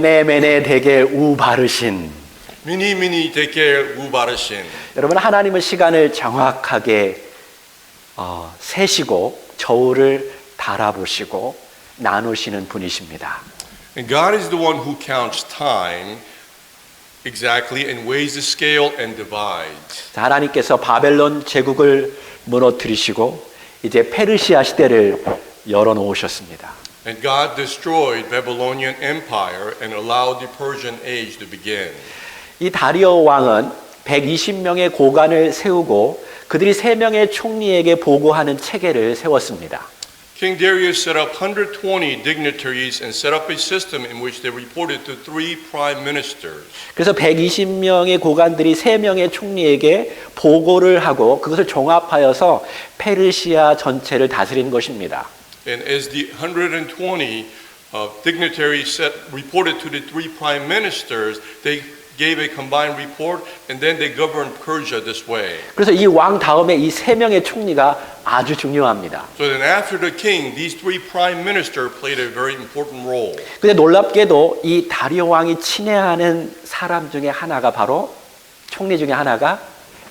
메네 되게 우 바르신. 미니 데켈 우바르신. 여러분, 하나님은 시간을 정확하게 세시고 저울을 달아보시고 나누시는 분이십니다. And God is the one who counts time exactly and weighs the scale and divides. 하나님께서 바벨론 제국을 무너뜨리시고 이제 페르시아 시대를 열어놓으셨습니다. And God destroyed Babylonian Empire and allowed the Persian age to begin. 이 다리오 왕은 120명의 고관을 세우고 그들이 3명의 총리에게 보고하는 체계를 세웠습니다. King Darius set up 120 dignitaries and set up a system in which they reported to 3 prime ministers. 그래서 120명의 고관들이 3명의 총리에게 보고를 하고 그것을 종합하여서 페르시아 전체를 다스린 것입니다. And as the 120 dignitaries reported to the 3 prime ministers, they gave a combined report and then they governed Persia this way. 그래서 이 왕 다음에 이 3명의 총리가 아주 중요합니다. So then after the king, these 3 prime ministers played a very important role. 근데 놀랍게도 이 다리오 왕이 친애하는 사람 중에 하나가 바로 총리 중에 하나가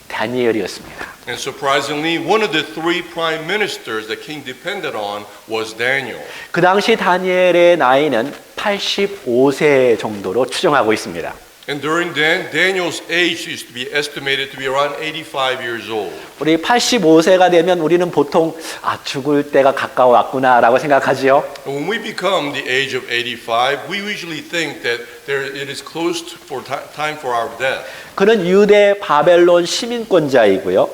다니엘이었습니다. And surprisingly, one of the 3 prime ministers that king depended on was Daniel. 그 당시 다니엘의 나이는 85세 정도로 추정하고 있습니다. And during then, Daniel's age used to be estimated to be around 85 years old. 우리 85세가 되면 우리는 보통 죽을 때가 가까워왔구나라고 생각하지요. And when we become the age of 85, we usually think that it is close for time for our death. 그는 유대 바벨론 시민권자이고요.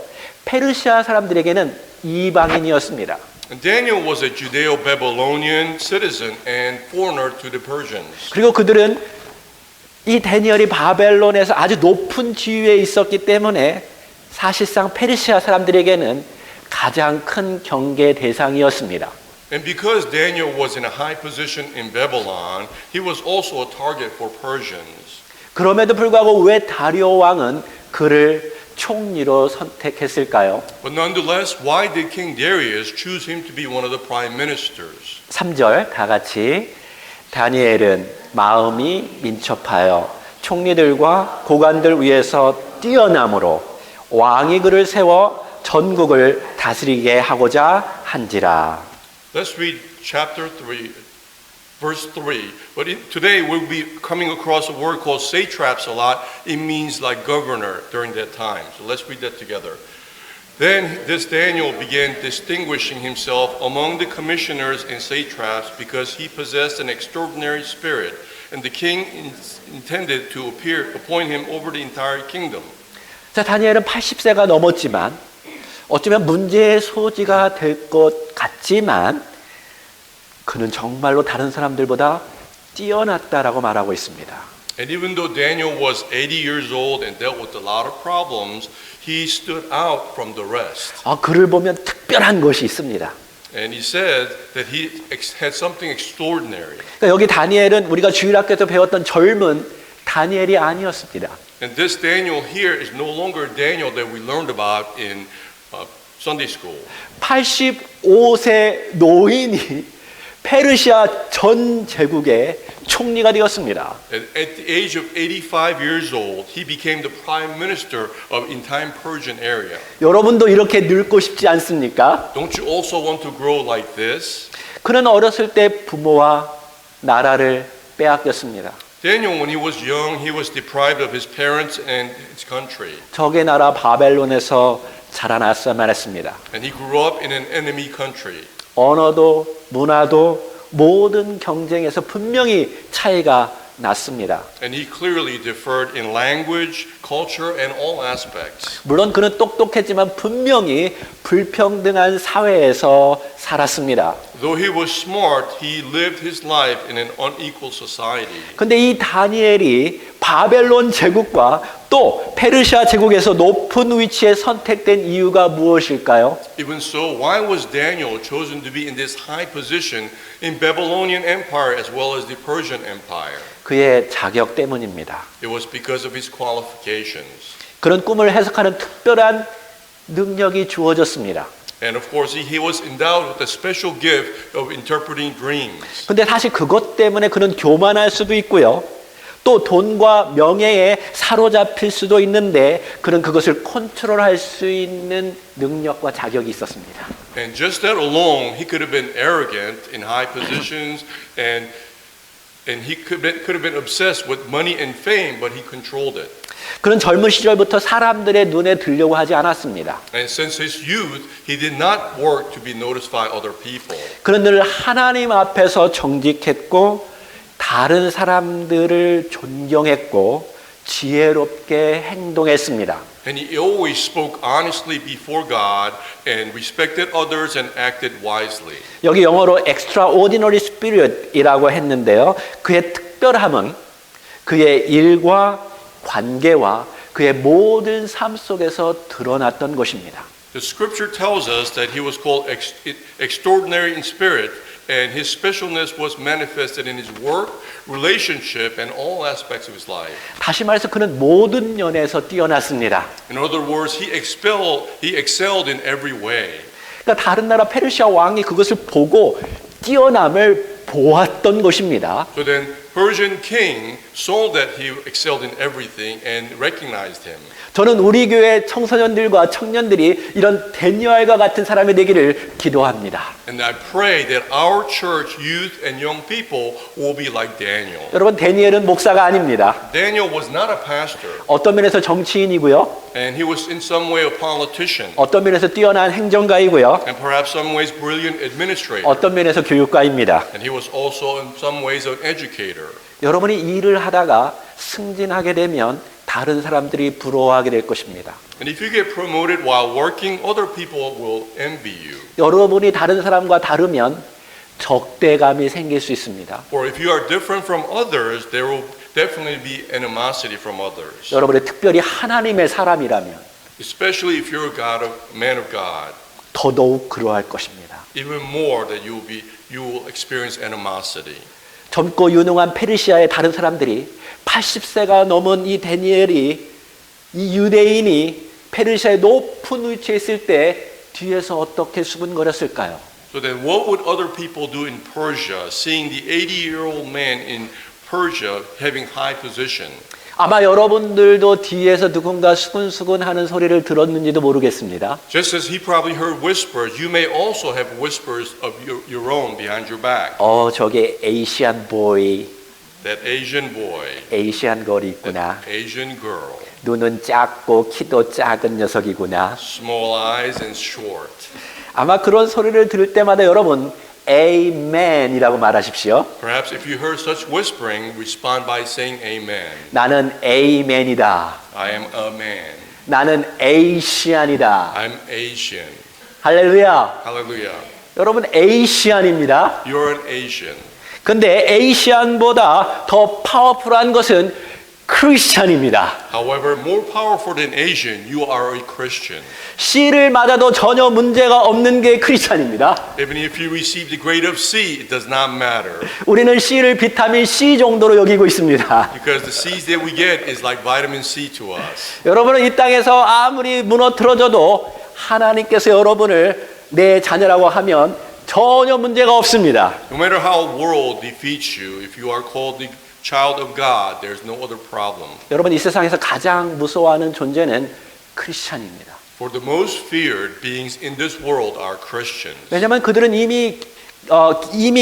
페르시아 사람들에게는 이방인이었습니다. And Daniel was a Judeo-Babylonian citizen and foreigner to the Persians. 그리고 그들은 이 다니엘이 바벨론에서 아주 높은 지위에 있었기 때문에 사실상 페르시아 사람들에게는 가장 큰 경계 대상이었습니다. And because Daniel was in a high position in Babylon, he was also a target for Persians. 그럼에도 불구하고 왜 다리오 왕은 그를 총리로 선택했을까요? But nonetheless, why did King Darius choose him to be one of the prime ministers? 3절 다 같이 다니엘은 마음이 민첩하여 총리들과 고관들 위에서 뛰어남으로 왕이 그를 세워 전국을 다스리게 하고자 한지라. Let's read chapter 3, verse 3. But today we'll be coming across a word called satraps a lot. It means like governor during that time. So let's read that together. Then this Daniel began distinguishing himself among the commissioners and satraps because he possessed an extraordinary spirit, and the king intended to appoint him over the entire kingdom. 자, 다니엘은 80세가 넘었지만 어쩌면 문제의 소지가 될 것 같지만 그는 정말로 다른 사람들보다 뛰어났다라고 말하고 있습니다. And even though Daniel was 80 years old and dealt with a lot of problems, he stood out from the rest. 그를 보면 특별한 것이 있습니다. And he said that he had something extraordinary. 그러니까 여기 다니엘은 우리가 주일학교에서 배웠던 젊은 다니엘이 아니었습니다. And this Daniel here is no longer Daniel that we learned about in Sunday school. 85세 노인이 페르시아 전 제국의 총리가 되었습니다. At the age of 85 years old, he became the prime minister of entire Persian area. 여러분도 이렇게 늙고 싶지 않습니까? Don't you also want to grow like this? 그는 어렸을 때 부모와 나라를 빼앗겼습니다. Daniel, when he was young, he was deprived of his parents and his country. 적의 나라 바벨론에서 자라났어야만 했습니다. And he grew up in an enemy country. 언어도 문화도 모든 경쟁에서 분명히 차이가 났습니다. And he clearly differed in language, culture, and all aspects. 물론 그는 똑똑했지만 분명히 불평등한 사회에서 살았습니다. Though he was smart, he lived his life in an unequal society. 근데 이 다니엘이 바벨론 제국과 또 페르시아 제국에서 높은 위치에 선택된 이유가 무엇일까요? Even so, why was Daniel chosen to be in this high position in Babylonian Empire as well as the Persian Empire? 그의 자격 때문입니다. It was because of his qualifications. 그런 꿈을 해석하는 특별한 능력이 주어졌습니다. And of course, he was endowed with a special gift of interpreting dreams. 근데 사실 그것 때문에 그는 교만할 수도 있고요. 또 돈과 명예에 사로잡힐 수도 있는데 그는 그것을 컨트롤할 수 있는 능력과 자격이 있었습니다. And just that alone, he could have been arrogant in high positions, and he could have been obsessed with money and fame, but he controlled it. 그는 젊은 시절부터 사람들의 눈에 들려고 하지 않았습니다. And since his youth, he did not work to be noticed by other people. 그는 늘 하나님 앞에서 정직했고 다른 사람들을 존경했고 지혜롭게 행동했습니다. And he always spoke honestly before God and respected others and acted wisely. 여기 영어로 extraordinary spirit이라고 했는데요. 그의 특별함은 그의 일과 관계와 그의 모든 삶 속에서 드러났던 것입니다. The scripture tells us that he was called extraordinary in spirit, and his specialness was manifested in his work, relationship, and all aspects of his life. 다시 말해서 그는 모든 면에서 뛰어났습니다. In other words, he excelled in every way. 그러니까 다른 나라 페르시아 왕이 그것을 보고 뛰어남을 보았던 것입니다. So then Persian king saw that he excelled in everything and recognized him. 저는 우리 교회 청소년들과 청년들이 이런 다니엘과 같은 사람이 되기를 기도합니다. And I pray that our church youth and young people will be like Daniel. 여러분, 다니엘은 목사가 아닙니다. Daniel was not a pastor, 어떤 면에서 정치인이고요. and he was in some way a politician, 어떤 면에서 뛰어난 행정가이고요. and perhaps some ways brilliant administrator. 어떤 면에서 교육가입니다. And he was also in some ways an educator. 여러분이 일을 하다가 승진하게 되면 다른 사람들이 부러워하게 될 것입니다. And if you get promoted while working, other people will envy you. 여러분이 다른 사람과 다르면 적대감이 생길 수 있습니다. Or if you are different from others, there will definitely be animosity from others. 여러분이 특별히 하나님의 사람이라면 Especially if you're a man of God. 더더욱 그러할 것입니다. Even more that you will experience animosity. 젊고 유능한 페르시아의 다른 사람들이 80세가 넘은 이 다니엘이, 이 유대인이 페르시아의 높은 위치에 있을 때 뒤에서 어떻게 수근거렸을까요? So then what would other people do in Persia, seeing the 80-year-old man in Persia having high position? 아마 여러분들도 뒤에서 누군가 수근수근 하는 소리를 들었는지도 모르겠습니다. Just as he probably heard whispers, you may also have whispers of your own behind your back. 저게 에이시안 보이, That Asian boy, 에이시안 걸이 있구나. Asian girl, 눈은 작고 키도 작은 녀석이구나. small eyes and short. 아마 그런 소리를 들을 때마다 여러분 Amen이라고 말하십시오. Perhaps if you heard such whispering, respond by saying amen. 나는 Amen이다. I am a man. 나는 에이시안이다. I'm Asian. 할렐루야. Hallelujah. 여러분 에이시안입니다. You're an Asian. 근데 에이시안보다 더 파워풀한 것은 크리스찬입니다. However, more powerful than Asian, you are a Christian. C를 맞아도 전혀 문제가 없는 게 크리스찬입니다. Even if you receive the grade of C, it does not matter. 우리는 C를 비타민 C 정도로 여기고 있습니다. Because the C's that we get is like vitamin C to us. 여러분은 이 땅에서 아무리 무너뜨려져도 하나님께서 여러분을 내 자녀라고 하면 전혀 문제가 없습니다. No matter how the world defeats you, if you are called the child of God, there's no other problem. 여러분 이 세상에서 가장 무서워하는 존재는 크리스찬입니다. For the most feared beings in this world are Christians. 왜냐하면 그들은 이미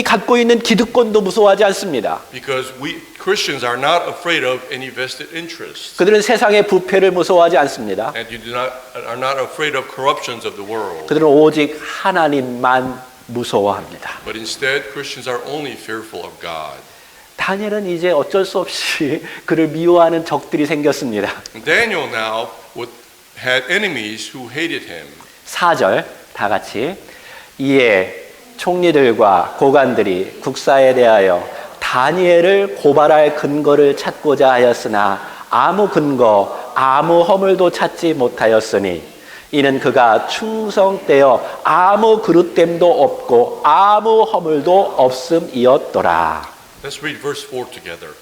갖고 있는 기득권도 무서워하지 않습니다. Because we Christians are not afraid of any vested interests. 그들은 세상의 부패를 무서워하지 않습니다. And you are not afraid of corruptions of the world. 그들은 오직 하나님만 무서워합니다. But instead, Christians are only fearful of God. 다니엘은 이제 어쩔 수 없이 그를 미워하는 적들이 생겼습니다. Daniel now had enemies who hated him. 4절 다 같이 이에 총리들과 고관들이 국사에 대하여 다니엘을 고발할 근거를 찾고자 하였으나 아무 근거 아무 허물도 찾지 못하였으니 이는 그가 충성되어 아무 그릇됨도 없고 아무 허물도 없음이었더라. Let's read verse 4 together.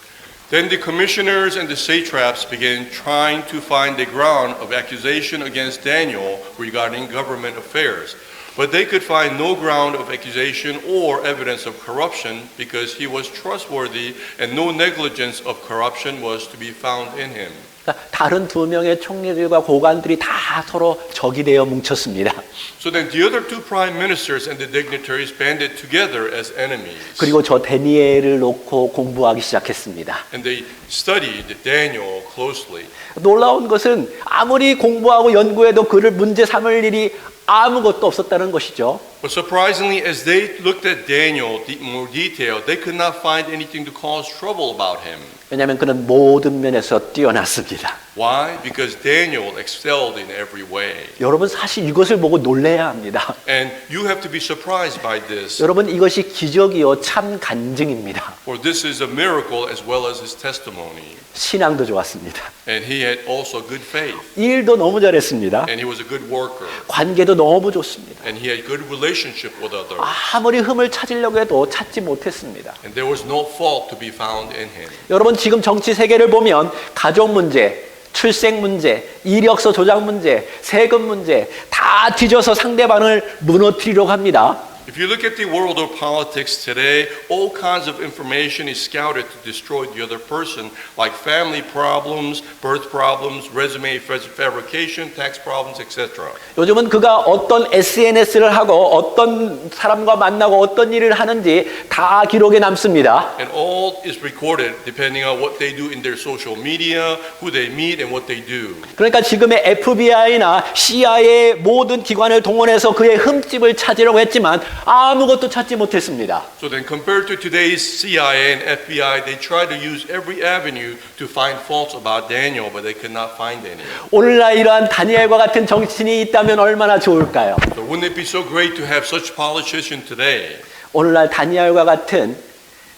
Then the commissioners and the satraps began trying to find a ground of accusation against Daniel regarding government affairs. But they could find no ground of accusation or evidence of corruption because he was trustworthy and no negligence of corruption was to be found in him. 그러니까 다른 두 명의 총리들과 고관들이 다 서로 적이 되어 뭉쳤습니다. So then the other two prime ministers and the dignitaries banded together as enemies. 그리고 저 다니엘을 놓고 공부하기 시작했습니다. And they studied Daniel closely. 놀라운 것은 아무리 공부하고 연구해도 그를 문제 삼을 일이 아무것도 없었다는 것이죠. But surprisingly, as they looked at Daniel in more detail, they could not find anything to cause trouble about him. 왜냐하면 그는 모든 면에서 뛰어났습니다. Why? Because Daniel excelled in every way. 여러분 사실 이것을 보고 놀라야 합니다. And you have to be surprised by this, 여러분 이것이 기적이요 참 간증입니다. for this is a miracle as well as his testimony. 신앙도 좋았습니다. And he had also good faith, 일도 너무 잘했습니다. and he was a good worker, 관계도 너무 좋습니다. and he had good relationship with others. 아무리 흠을 찾으려고 해도 찾지 못했습니다. And there was no fault to be found in him. 여러분 지금 정치 세계를 보면 가족 문제, 출생 문제, 이력서 조작 문제, 세금 문제 다 뒤져서 상대방을 무너뜨리려고 합니다. If you look at the world of politics today, all kinds of information is scouted to destroy the other person, like family problems, birth problems, resume fabrication, tax problems, etc. 요즘은 그가 어떤 SNS를 하고 어떤 사람과 만나고 어떤 일을 하는지 다 기록에 남습니다. And all is recorded depending on what they do in their social media, who they meet, and what they do. 그러니까 지금의 FBI나 CIA 모든 기관을 동원해서 그의 흠집을 찾으려고 했지만 아무것도 찾지 못했습니다. So then compared to today's CIA and FBI, they try to use every avenue to find faults about Daniel, but they could not find any. 오늘날 이러한 다니엘과 같은 정치인이 있다면 얼마나 좋을까요? So wouldn't it be so great to have such politicians today? 오늘날 다니엘과 같은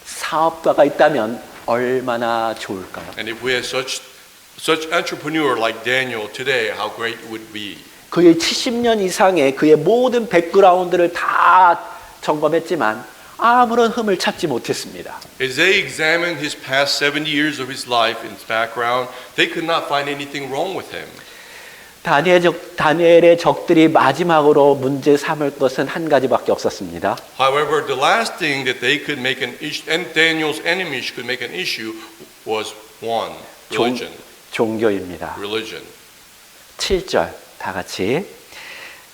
사업가가 있다면 얼마나 좋을까요? And if we had such entrepreneur like Daniel today, how great it would be. 그의 70년 이상의 그의 모든 백그라운드를 다 점검했지만 아무런 흠을 찾지 못했습니다. As they examined his past 70 years of his life in his background, they could not find anything wrong with him. 다니엘의 적들이 마지막으로 문제 삼을 것은 한 가지밖에 없었습니다. However, the last thing that they could make an issue, and Daniel's enemies could make an issue, was one, religion. 종교입니다. Religion. 7절 다 같이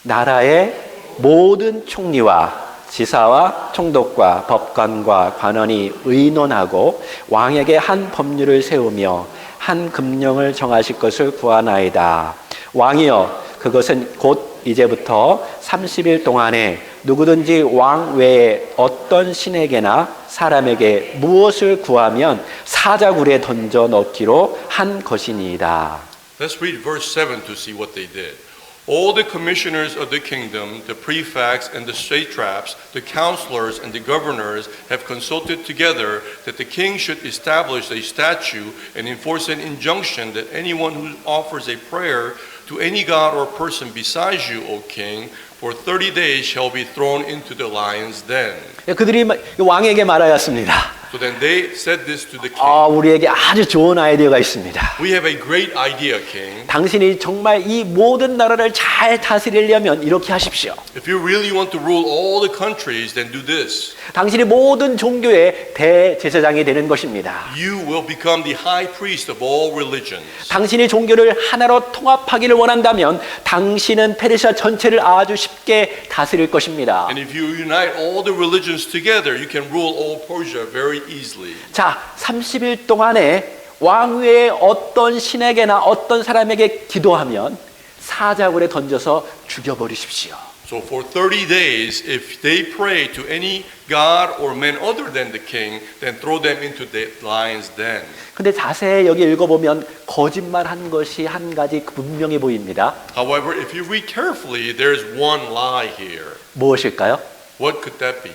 나라의 모든 총리와 지사와 총독과 법관과 관원이 의논하고 왕에게 한 법률을 세우며 한 금령을 정하실 것을 구하나이다. 왕이여 그것은 곧 이제부터 30일 동안에 누구든지 왕 외에 어떤 신에게나 사람에게 무엇을 구하면 사자굴에 던져 넣기로 한 것이니이다. Let's read verse 7 to see what they did. All the commissioners of the kingdom, the prefects and the satraps, the counselors and the governors have consulted together that the king should establish a statute and enforce an injunction that anyone who offers a prayer to any god or person besides you, O king, for 30 days shall be thrown into the lion's den. 그들이 왕에게 말하였습니다. So then they said this to the king. 우리에게 아주 좋은 아이디어가 있습니다. We have a great idea, king. 당신이 정말 이 모든 나라를 잘 다스리려면 이렇게 하십시오. If you really want to rule all the countries, then do this. 당신이 모든 종교의 대제사장이 되는 것입니다. You will become the high priest of all religions. 당신이 종교를 하나로 통합하기를 원한다면 당신은 페르시아 전체를 아주 쉽게 다스릴 것입니다. And if you unite all the religions together, you can rule all Persia very easily. 자, 30일 동안에 왕 외에 어떤 신에게나 어떤 사람에게 기도하면 사자굴에 던져서 죽여버리십시오. So for 30 days, if they pray to any god or man other than the king, then throw them into the lion's den. 근데 자세히 여기 읽어보면 거짓말한 것이 한 가지 분명해 보입니다. However, if you read carefully, there's one lie here. 무엇일까요? What could that be?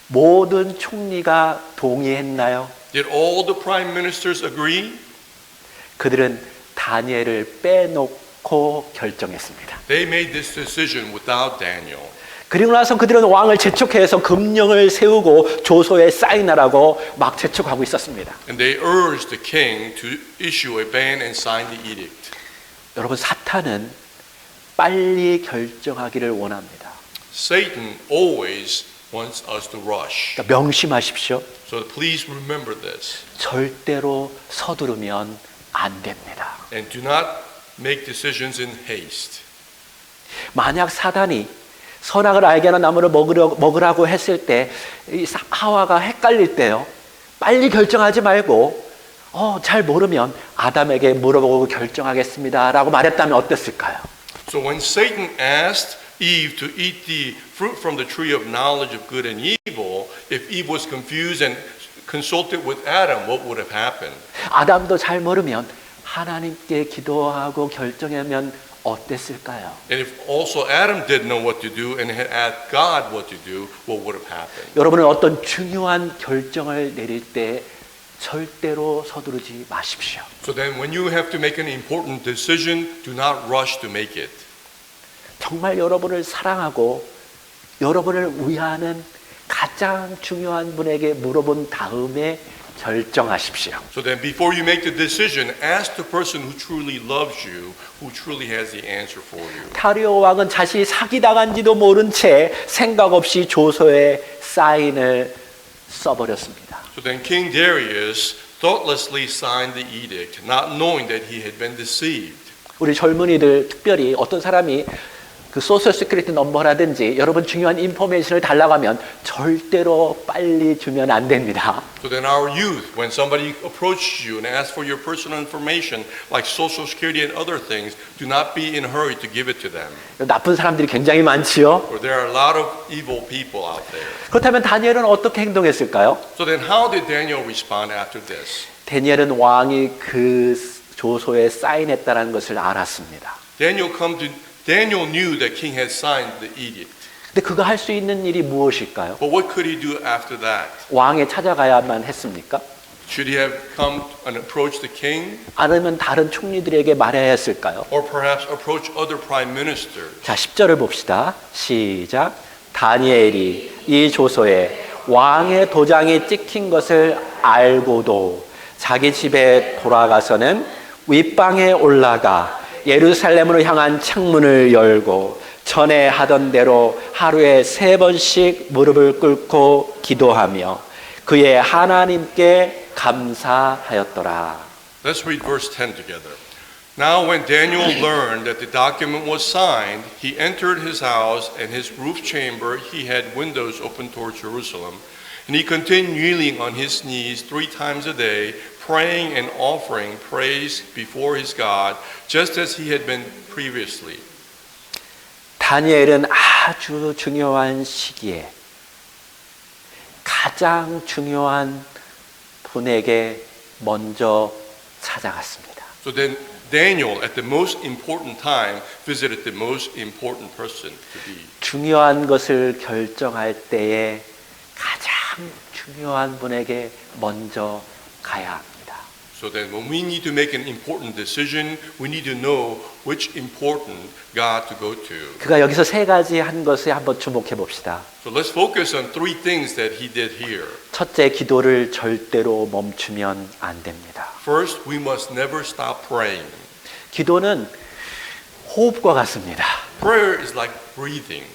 모든 총리가 동의했나요? Did all the prime ministers agree? 그들은 다니엘을 빼놓고 결정했습니다. They made this decision without Daniel. 그리고 나서 그들은 왕을 재촉해서 금령을 세우고 조서에 사인하라고 막 재촉하고 있었습니다. And they urged the king to issue a ban and sign the edict. 여러분 사탄은 빨리 결정하기를 원합니다. Satan always wants us to rush. 그러니까 명심하십시오. So please remember this. 절대로 서두르면 안 됩니다. And do not make decisions in haste. 만약 사단이 선악을 알게 하는 나무를 먹으라고 했을 때 이 하와가 헷갈릴 때요. 빨리 결정하지 말고 잘 모르면 아담에게 물어보고 결정하겠습니다 라고 말했다면 어땠을까요? So when Satan asked Eve to eat the fruit from the tree of knowledge of good and evil, if Eve was confused and consulted with Adam, what would have happened? 아담도 잘 모르면 하나님께 기도하고 결정하면 어땠을까요? And if also Adam didn't know what to do and had asked God what to do, what would have happened? 여러분은 어떤 중요한 결정을 내릴 때 절대로 서두르지 마십시오. So then when you have to make an important decision, do not rush to make it. 정말 여러분을 사랑하고 여러분을 위하는 가장 중요한 분에게 물어본 다음에 결정하십시오. So then before you make the decision, ask the person who truly loves you, who truly has the answer for you. 다리오 왕은 자신이 사기당한지도 모른 채 생각 없이 조서에 사인을 써버렸습니다. So then King Darius thoughtlessly signed the edict, not knowing that he had been deceived. 우리 젊은이들 특별히 어떤 사람이 그 소셜 시큐리티 넘버라든지 여러분 중요한 인포메이션을 달라고 하면 절대로 빨리 주면 안 됩니다. So then our youth, when somebody approaches you and asks for your personal information, like social security and other things, do not be in a hurry to give it to them. 나쁜 사람들이 굉장히 많지요. For there are a lot of evil people out there. 그렇다면 다니엘은 어떻게 행동했을까요? So then how did Daniel respond after this? 다니엘은 왕이 그 조서에 사인했다는 것을 알았습니다. Daniel knew that king had signed the edict. 근데 그가 할 수 있는 일이 무엇일까요? But what could he do after that? 왕에 찾아가야만 했습니까? Should he have come and approached the king? 아니면 다른 총리들에게 말해야 했을까요? Or perhaps approach other prime ministers? 자, 10절을 봅시다. 시작. 다니엘이 이 조서에 왕의 도장이 찍힌 것을 알고도 자기 집에 돌아가서는 윗방에 올라가 예루살렘으로 향한 창문을 열고 전에 하던 대로 하루에 3번씩 무릎을 꿇고 기도하며 그의 하나님께 감사하였더라. Let's read verse 10 together. Now when Daniel learned that the document was signed, he entered his house, and his roof chamber he had windows open toward Jerusalem. And he continued kneeling on his knees 3 times a day, praying and offering praise before his God, just as he had been previously. 다니엘은 아주 중요한 시기에 가장 중요한 분에게 먼저 찾아갔습니다. So then Daniel, at the most important time, visited the most important person to be. 중요한 것을 결정할 때에 가장 중요한 분에게 먼저 가야 합니다. So then when we need to make an important decision, we need to know which important God to go to. 그가 여기서 3가지 한 것에 한번 주목해 봅시다. So let's focus on 3 things that he did here. 첫째, 기도를 절대로 멈추면 안 됩니다. First, we must never stop praying. 기도는 호흡과 같습니다. Prayer is like breathing,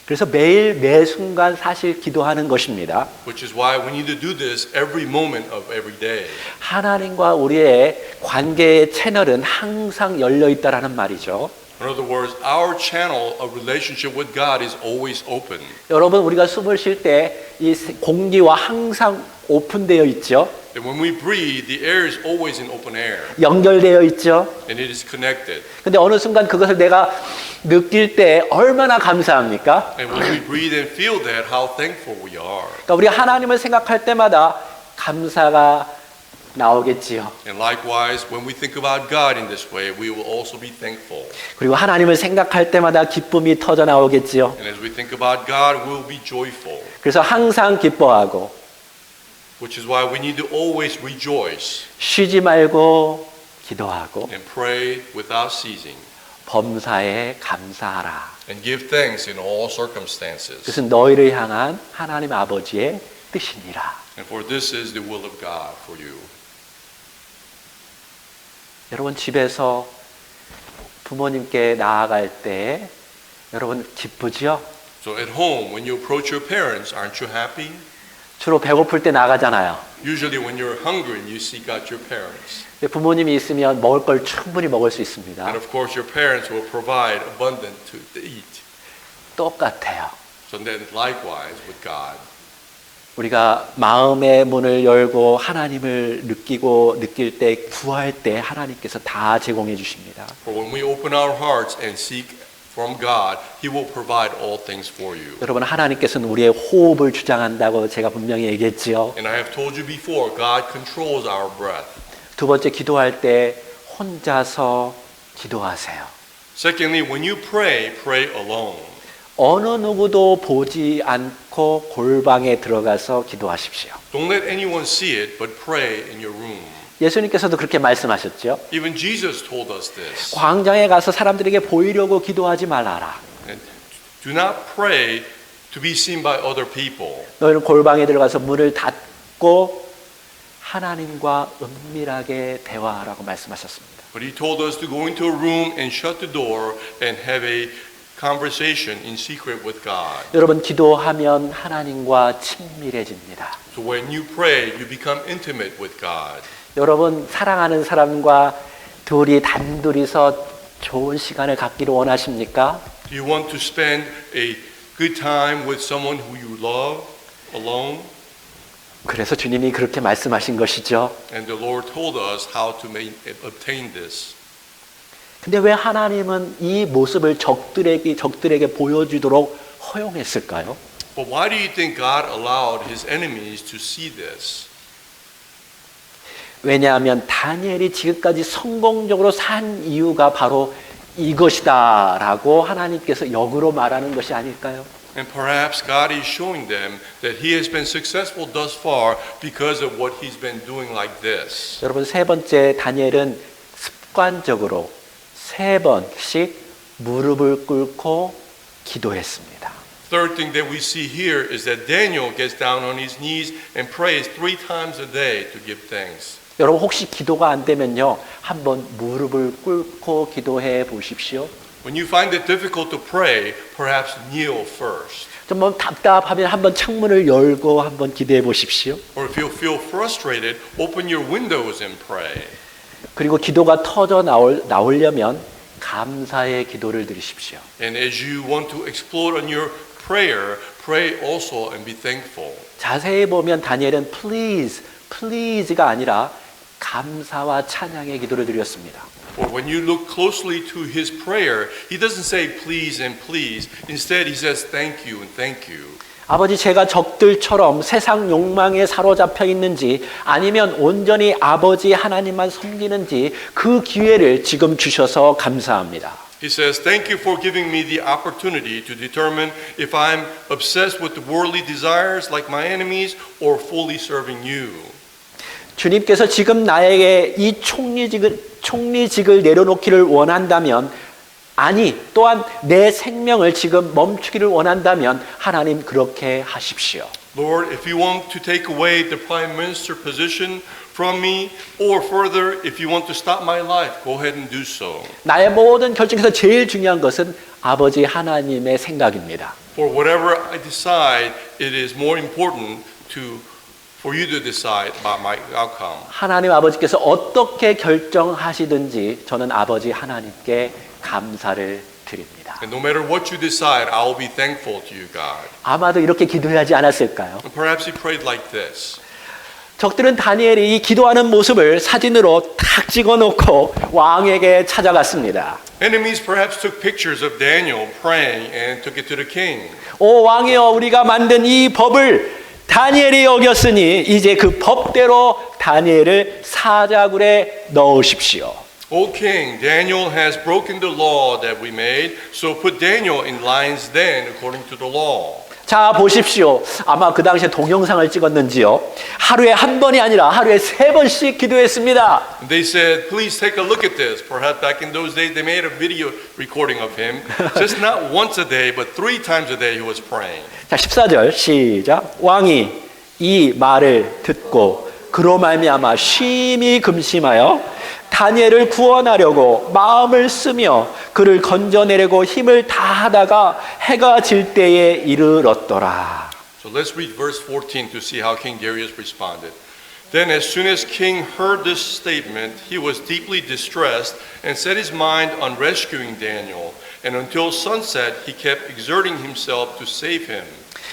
그래서 매일 매 순간 사실 기도하는 것입니다. which is why we need to do this every moment of every day. 하나님과 우리의 관계의 채널은 항상 열려 있다라는 말이죠. In other words, our channel of relationship with God is always open. 여러분, 우리가 숨을 쉴 때 이 공기와 항상 오픈되어 있죠. And when we breathe, the air is always in open air, 연결되어 있죠. and it is connected. 근데 어느 순간 그것을 내가 느낄 때 얼마나 감사합니까? And when we breathe and feel that, how thankful we are. 그러니까 우리 하나님을 생각할 때마다 감사가 나오겠지요. And likewise, when we think about God in this way, we will also be thankful. 그리고 하나님을 생각할 때마다 기쁨이 터져 나오겠지요. And as we think about God, we will be joyful. 그래서 항상 기뻐하고 Which is why we need to always rejoice 쉬지 말고 기도하고 and pray without ceasing 범사에 감사하라. and give thanks in all circumstances. 그것은 너희를 향한 하나님 아버지의 뜻이니라. And for this is the will of God for you. 여러분, 집에서 부모님께 나아갈 때 여러분 기쁘지요? So at home, when you approach your parents, aren't you happy? 주로 배고플 때 나가잖아요. Usually when you're hungry, you seek out your parents. 근데 부모님이 있으면 먹을 걸 충분히 먹을 수 있습니다. And of course, your parents will provide abundant to eat. 똑같아요. So then likewise with God. 우리가 마음의 문을 열고 하나님을 느낄 때, 구할 때 하나님께서 다 제공해 주십니다. For when we open our hearts and seek from God, He will provide all things for you. 여러분, 하나님께서는 우리의 호흡을 주장한다고 제가 분명히 얘기했지요. And I have told you before, God controls our breath. 두 번째, 기도할 때 혼자서 기도하세요. Secondly, when you pray, pray alone. 어느 누구도 보지 않고 골방에 들어가서 기도하십시오. Don't let anyone see it, but pray in your room. 예수님께서도 그렇게 말씀하셨죠. Even Jesus told us this. 광장에 가서 사람들에게 보이려고 기도하지 말아라. And do not pray to be seen by other people. 너희는 골방에 들어가서 문을 닫고 하나님과 은밀하게 대화하라고 말씀하셨습니다. But He told us to go into a room and shut the door and have a conversation in secret with God. 여러분, 기도하면 하나님과 친밀해집니다. So when you pray, you become intimate with God. 여러분, 사랑하는 사람과 둘이 단둘이서 좋은 시간을 갖기를 원하십니까? Do you want to spend a good time with someone who you love alone? 그래서 주님이 그렇게 말씀하신 것이죠. And the Lord told us how to obtain this. 근데 왜 하나님은 이 모습을 적들에게 보여주도록 허용했을까요? But why do you think God allowed His enemies to see this? 왜냐하면 다니엘이 지금까지 성공적으로 산 이유가 바로 이것이다라고 하나님께서 역으로 말하는 것이 아닐까요? And perhaps God is showing them that He has been successful thus far because of what He's been doing like this. 여러분, 세 번째, 다니엘은 습관적으로 3번씩 무릎을 꿇고 기도했습니다. Third thing that we see here is that Daniel gets down on his knees and prays 3 times a day to give thanks. 여러분, 혹시 기도가 안 되면요, 한번 무릎을 꿇고 기도해 보십시오. When you find it difficult to pray, perhaps kneel first. 좀 답답하면 한번 창문을 열고 한번 기도해 보십시오. Or if you feel frustrated, open your windows and pray. 그리고 기도가 터져 나오려면 감사의 기도를 드리십시오. And as you want to explode on your prayer, pray also and be thankful. 자세히 보면 다니엘은 please가 아니라 감사와 찬양의 기도를 드렸습니다. Or when you look closely to his prayer, he doesn't say please and please. Instead, he says thank you and thank you. 아버지, 제가 적들처럼 세상 욕망에 사로잡혀 있는지 아니면 온전히 아버지 하나님만 섬기는지 그 기회를 지금 주셔서 감사합니다. He says, thank you for giving me the opportunity to determine if I'm obsessed with the worldly desires like my enemies or fully serving you. 주님께서 지금 나에게 이 총리직을 내려놓기를 원한다면, 아니, 또한 내 생명을 지금 멈추기를 원한다면 하나님 그렇게 하십시오. Lord, if you want to take away the prime minister position from me, or further, if you want to stop my life, go ahead and do so. 나의 모든 결정에서 제일 중요한 것은 아버지 하나님의 생각입니다. For whatever I decide, it is more important for you to decide about my outcome. 하나님 아버지께서 어떻게 결정하시든지 저는 아버지 하나님께 감사를 드립니다. And no matter what you decide, I will be thankful to you, God. 아마도 이렇게 기도하지 않았을까요? And perhaps he prayed like this. 적들은 다니엘이 이 기도하는 모습을 사진으로 탁 찍어놓고 왕에게 찾아갔습니다. Enemies perhaps took pictures of Daniel praying and took it to the king. 오 왕이여, 우리가 만든 이 법을 다니엘이 어겼으니 이제 그 법대로 다니엘을 사자굴에 넣으십시오. O king, Daniel has broken the law that we made, so put Daniel in lion's den according to the law. 자, 보십시오. 아마 그 당시에 동영상을 찍었는지요. 하루에 한 번이 아니라 하루에 3번씩 기도했습니다. And they said, please take a look at this. Perhaps back in those days they made a video recording of him. Just not once a day, but 3 times a day he was praying. 자, 14절 시작. 왕이 이 말을 듣고 그로 말미암아 심히 금심하여 다니엘을 구원하려고 마음을 쓰며 그를 건져내려고 힘을 다하다가 해가 질 때에 이르렀더라. So let's read verse 14 to see how King Darius responded. Then as soon as king heard this statement, he was deeply distressed and set his mind on rescuing Daniel. And until sunset, he kept exerting himself to save him.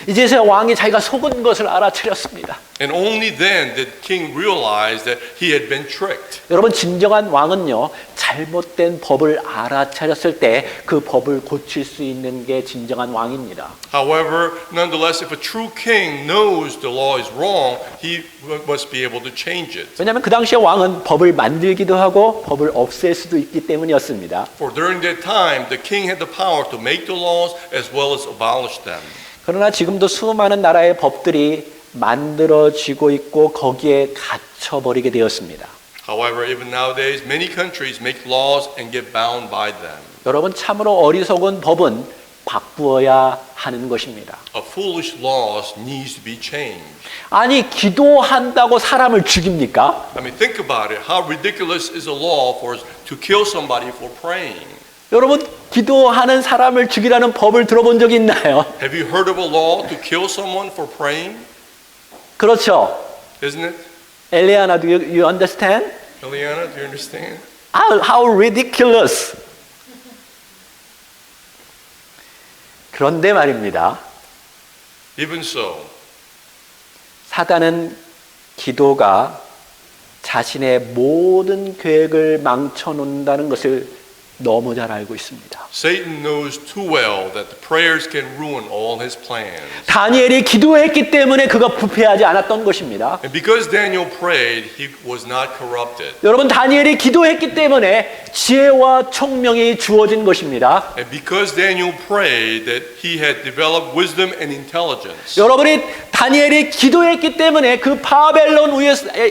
이제서야 왕이 자기가 속은 것을 알아차렸습니다. And only then did king realize that he had been tricked. 여러분, 진정한 왕은요, 잘못된 법을 알아차렸을 때 그 법을 고칠 수 있는 게 진정한 왕입니다. However, nonetheless, if a true king knows the law is wrong, he must be able to change it. 왜냐하면 그 당시에 왕은 법을 만들기도 하고 법을 없앨 수도 있기 때문이었습니다. For during that time, the king had the power to make the laws as well as abolish them. 그러나 지금도 수많은 나라의 법들이 만들어지고 있고 거기에 갇혀버리게 되었습니다. However, even nowadays, many countries make laws and get bound by them. 여러분, 참으로 어리석은 법은 바꾸어야 하는 것입니다. A foolish law needs to be changed. 아니, 기도한다고 사람을 죽입니까? I mean, think about it. How ridiculous is a law for us to kill somebody for praying? 여러분, 기도하는 사람을 죽이라는 법을 들어본 적이 있나요? Have you heard of a law to kill someone for praying? 그렇죠. Isn't it? 엘리아나, do you understand? Eliana, do you understand? How ridiculous. 그런데 말입니다. Even so, 사단은 기도가 자신의 모든 계획을 망쳐놓는다는 것을 너무 잘 알고 있습니다. Satan knows too well that the prayers can ruin all his plans. 다니엘이 기도했기 때문에 그가 부패하지 않았던 것입니다. And because Daniel prayed, he was not corrupted. 여러분, 다니엘이 기도했기 때문에 지혜와 총명이 주어진 것입니다. And because Daniel prayed, that he had developed wisdom and intelligence. 여러분이 다니엘이 기도했기 때문에 그 바벨론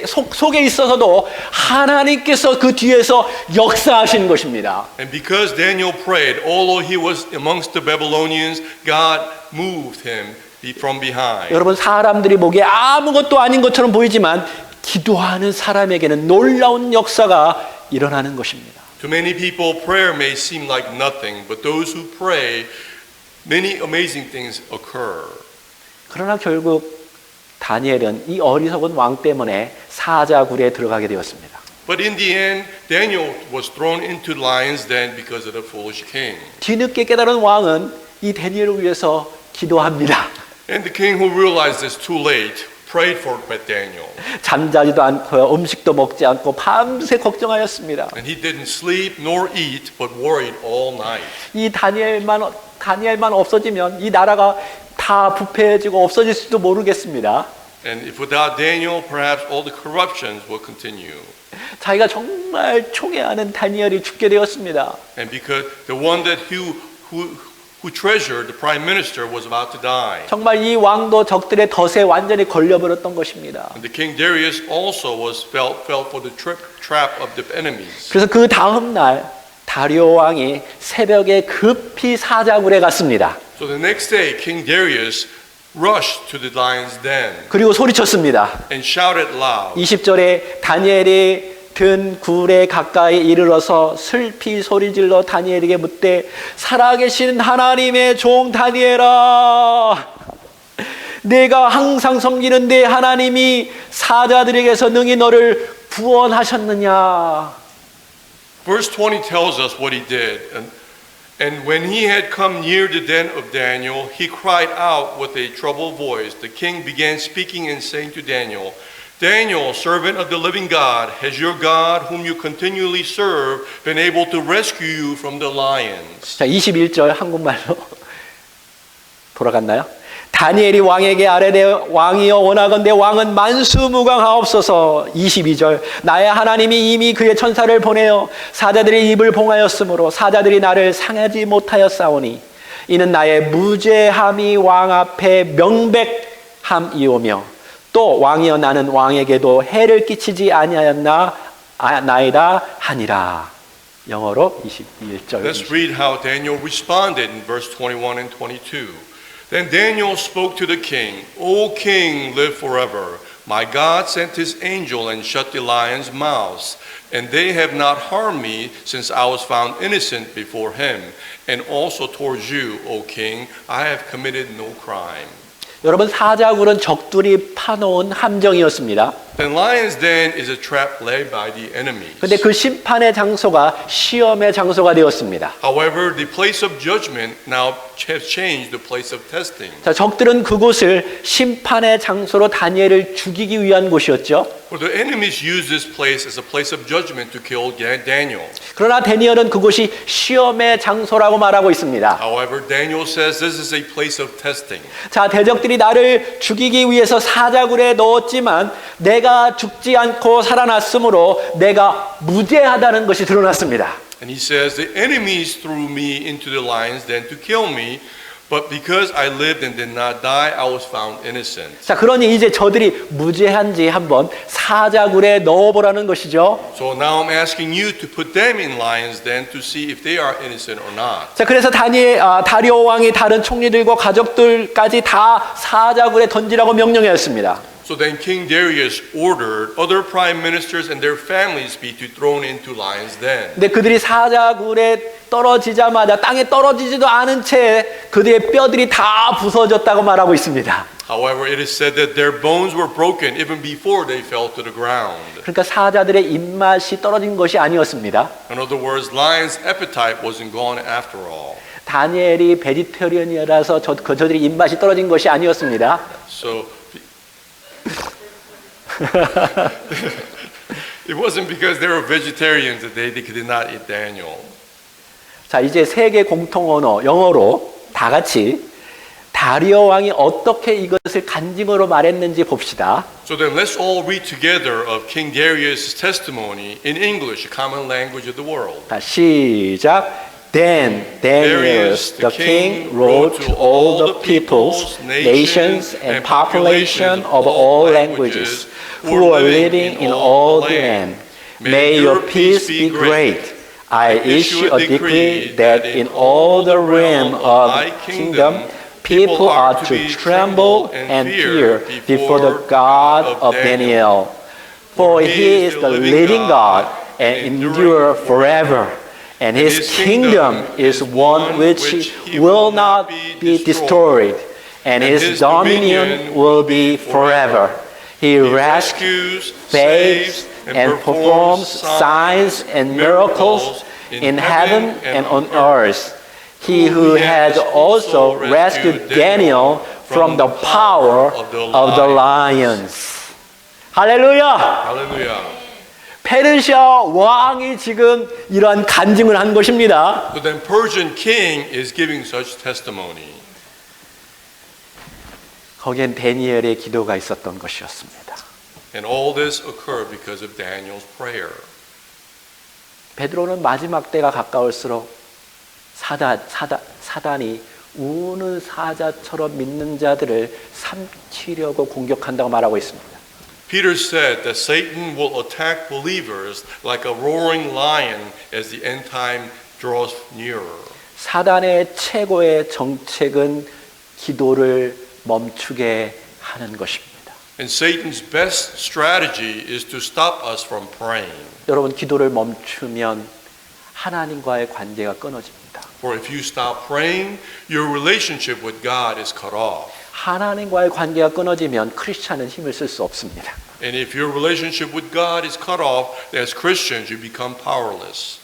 속에 있어서도 하나님께서 그 뒤에서 역사하신 것입니다. And because Daniel prayed, although he was amongst the Babylonians, God moved him from behind. 여러분, 사람들이 보기에 아무것도 아닌 것처럼 보이지만 기도하는 사람에게는 놀라운 역사가 일어나는 것입니다. To many people, prayer may seem like nothing, but those who pray, many amazing things occur. 그러나 결국 다니엘은 이 어리석은 왕 때문에 사자굴에 들어가게 되었습니다. But in the end, Daniel was thrown into the lion's den because of the foolish king. 뒤늦게 깨달은 왕은 이 다니엘을 위해서 기도합니다. And the king who realized this too late prayed for Daniel. 잠자지도 않고요, 음식도 먹지 않고 밤새 걱정하였습니다. And he didn't sleep nor eat, but worried all night. 이 다니엘만 없어지면 이 나라가 다 부패해지고 없어질지도 모르겠습니다. And if without Daniel, perhaps all the corruptions will continue. 자기가 정말 총애하는 다니엘이 죽게 되었습니다. And because the one that who treasured, the prime minister, was about to die. 정말 이 왕도 적들의 덫에 완전히 걸려버렸던 것입니다. And the king Darius also fell for the trap of the enemies. 그래서 그 다음 날 다리오 왕이 새벽에 급히 사자굴에 갔습니다. So the next day, King Darius rushed to the lion's den 그리고 소리쳤습니다. and shouted loud. 20절에 다니엘이 든 굴에 가까이 이르러서 슬피 소리질러 다니엘에게 묻되 살아계신 하나님의 종 다니엘아, 내가 항상 섬기는 내 하나님이 사자들에게서 능히 너를 구원하셨느냐. Verse 20 tells us what he did. And when he had come near the den of Daniel, he cried out with a troubled voice. The king began speaking and saying to Daniel, Daniel, servant of the living God, has your God, whom you continually serve, been able to rescue you from the lions? 자, 21절 한국말로 돌아갔나요? 다니엘이 왕에게 아뢰되 왕이여 원하건대 왕은 만수무강하옵소서. 22절 나의 하나님이 이미 그의 천사를 보내어 사자들의 입을 봉하였으므로 사자들이 나를 상하지 못하였사오니 이는 나의 무죄함이 왕 앞에 명백함이오며 또 왕이여 나는 왕에게도 해를 끼치지 아니하였나이다 하니라. 영어로 21절. Let's read how Daniel responded in verse 21 and 22. Then Daniel spoke to the king, O king, live forever. My God sent his angel and shut the lions' mouths, and they have not harmed me since I was found innocent before him. And also towards you, O king, I have committed no crime. 여러분, 사자굴은 적들이 파놓은 함정이었습니다. Then lion's den is a trap laid by the enemies. 근데 그 심판의 장소가 시험의 장소가 되었습니다. However, the place of judgment now has changed the place of testing. 자, 적들은 그곳을 심판의 장소로 다니엘을 죽이기 위한 곳이었죠. For the enemies used this place as a place of judgment to kill Daniel. 그러나 다니엘은 그곳이 시험의 장소라고 말하고 있습니다. However, Daniel says this is a place of testing. 자, 대적들이 나를 죽이기 위해서 사자굴에 넣었지만 내가 죽지 않고 살아났으므로 내가 무죄하다는 것이 드러났습니다. And he says the enemies threw me into the lions den to kill me, but because I lived and did not die, I was found innocent. 자, 그러니 이제 저들이 무죄한지 한번 사자굴에 넣어보라는 것이죠. So now I'm asking you to put them in lions den to see if they are innocent or not. 자, 그래서 다리오 왕이 다른 총리들과 가족들까지 다 사자굴에 던지라고 명령하였습니다. So then King Darius ordered other prime ministers and their families be thrown into lions den. 근데 그들이 사자굴에 떨어지자마자 땅에 떨어지지도 않은 채 그들의 뼈들이 다 부서졌다고 말하고 있습니다. However, it is said that their bones were broken even before they fell to the ground. 그러니까 사자들의 입맛이 떨어진 것이 아니었습니다. In other words, lions' appetite wasn't gone after all. 다니엘이 베지테리언이라서 저들이 입맛이 떨어진 것이 아니었습니다. So it wasn't because they were vegetarians that they did not eat Daniel. 자, 이제 세계 공통 언어 영어로 다 같이 다리오 왕이 어떻게 이것을 간증으로 말했는지 봅시다. So then let's all read together of King Darius' testimony in English, a common language of the world. 자, 시작. Then Darius the king wrote to all the peoples, nations, and population of all languages who were living in all the land. May your peace be great. I issue a decree that in all the realm of my kingdom, people are to tremble and fear before the God of Daniel. For he is the living God and endure forever. And his kingdom is one which will not be destroyed, and his dominion will be forever. He rescues, saves, and performs signs and miracles in heaven and on earth. He who has also rescued Daniel from the power of the lions. 할렐루야! Hallelujah. 페르시아 왕이 지금 이러한 간증을 한 것입니다. So then Persian king is giving such testimony. 거기엔 다니엘의 기도가 있었던 것이었습니다. And all this occurred because of Daniel's prayer. 베드로는 마지막 때가 가까울수록 사단이 우는 사자처럼 믿는 자들을 삼키려고 공격한다고 말하고 있습니다. Peter said that Satan will attack believers like a roaring lion as the end time draws nearer. 사단의 최고의 정책은 기도를 멈추게 하는 것입니다. And Satan's best strategy is to stop us from praying. 여러분, 기도를 멈추면 하나님과의 관계가 끊어집니다. For if you stop praying, your relationship with God is cut off. 하나님과의 관계가 끊어지면 크리스찬은 힘을 쓸 수 없습니다. And if your relationship with God is cut off, as Christians, you become powerless.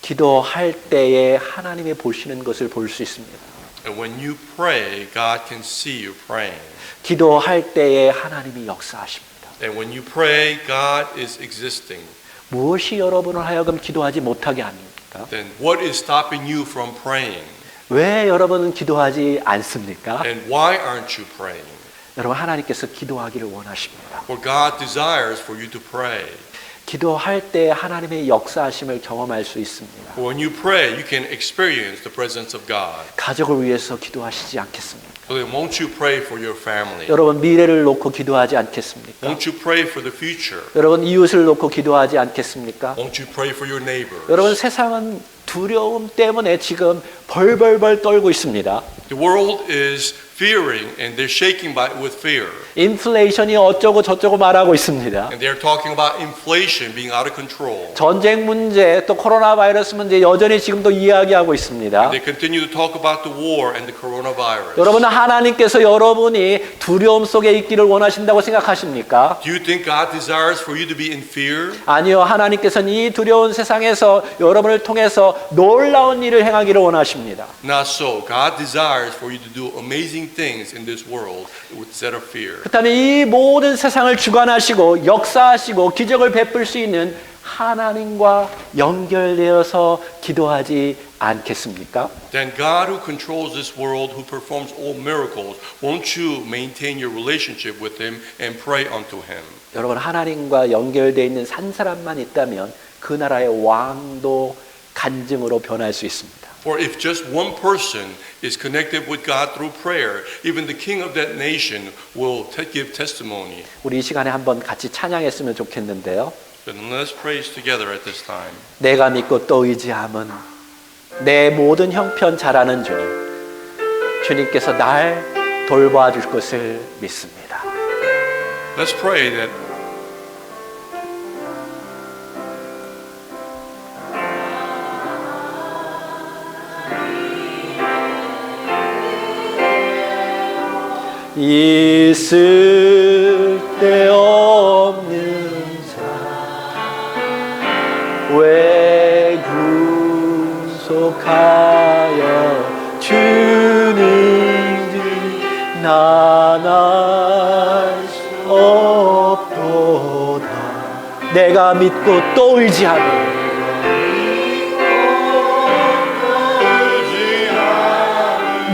기도할 때에 하나님이 보시는 것을 볼 수 있습니다. And when you pray, God can see you praying. 기도할 때에 하나님이 역사하십니다. And when you pray, God is existing. 무엇이 여러분을 하여금 기도하지 못하게 합니까? Then what is stopping you from praying? 왜 여러분은 기도하지 않습니까? And why aren't you praying? 여러분, 하나님께서 기도하기를 원하십니다. For God desires for you to pray. 기도할 때 하나님의 역사하심을 경험할 수 있습니다. For when you pray, you can experience the presence of God. 가족을 위해서 기도하시지 않겠습니까? So then won't you pray for your family? 여러분, 미래를 놓고 기도하지 않겠습니까? Won't you pray for the future? 여러분, 이웃을 놓고 기도하지 않겠습니까? Won't you pray for your neighbors? 여러분, 세상은 두려움 때문에 지금 벌벌벌 떨고 있습니다. The world is fearing and they're shaking with fear. 인플레이션이 어쩌고 저쩌고 말하고 있습니다. And they're talking about inflation being out of control. 전쟁 문제 또 코로나 바이러스 문제 여전히 지금도 이야기하고 있습니다. They continue to talk about the war and the coronavirus. 여러분 하나님께서 여러분이 두려움 속에 있기를 원하신다고 생각하십니까? Do you think God desires for you to be in fear? 아니요. 하나님께서는 이 두려운 세상에서 여러분을 통해서 놀라운 일을 행하기를 원하십니다. Not so. God desires for you to do amazing things in this world instead of fear. 그렇다면 이 모든 세상을 주관하시고 역사하시고 기적을 베풀 수 있는 하나님과 연결되어서 기도하지 않겠습니까? Then God who controls this world, who performs all miracles, won't you maintain your relationship with Him and pray unto Him? 여러분 하나님과 연결되어 있는 한 사람만 있다면 그 나라의 왕도 간증으로 변할 수 있습니다. For if just one person is connected with God through prayer, even the king of that nation will give testimony. 우리 이 시간에 한번 같이 찬양했으면 좋겠는데요. Then let's praise together at this time. 내가 믿고 또 의지함은 내 모든 형편 잘하는 주님, 주님께서 날 돌봐줄 것을 믿습니다. Let's pray that 있을 데 없는 자 왜 구속하여 주는지 난 알 수 없도다. 내가 믿고 또 의지하며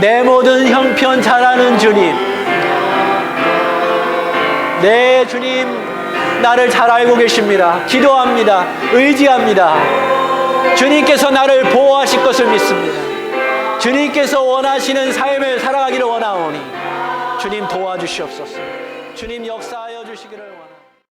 내 모든 형편 잘하는 주님, 네 주님 나를 잘 알고 계십니다. 기도합니다. 의지합니다. 주님께서 나를 보호하실 것을 믿습니다. 주님께서 원하시는 삶을 살아가기를 원하오니 주님 도와주시옵소서. 주님 역사하여 주시기를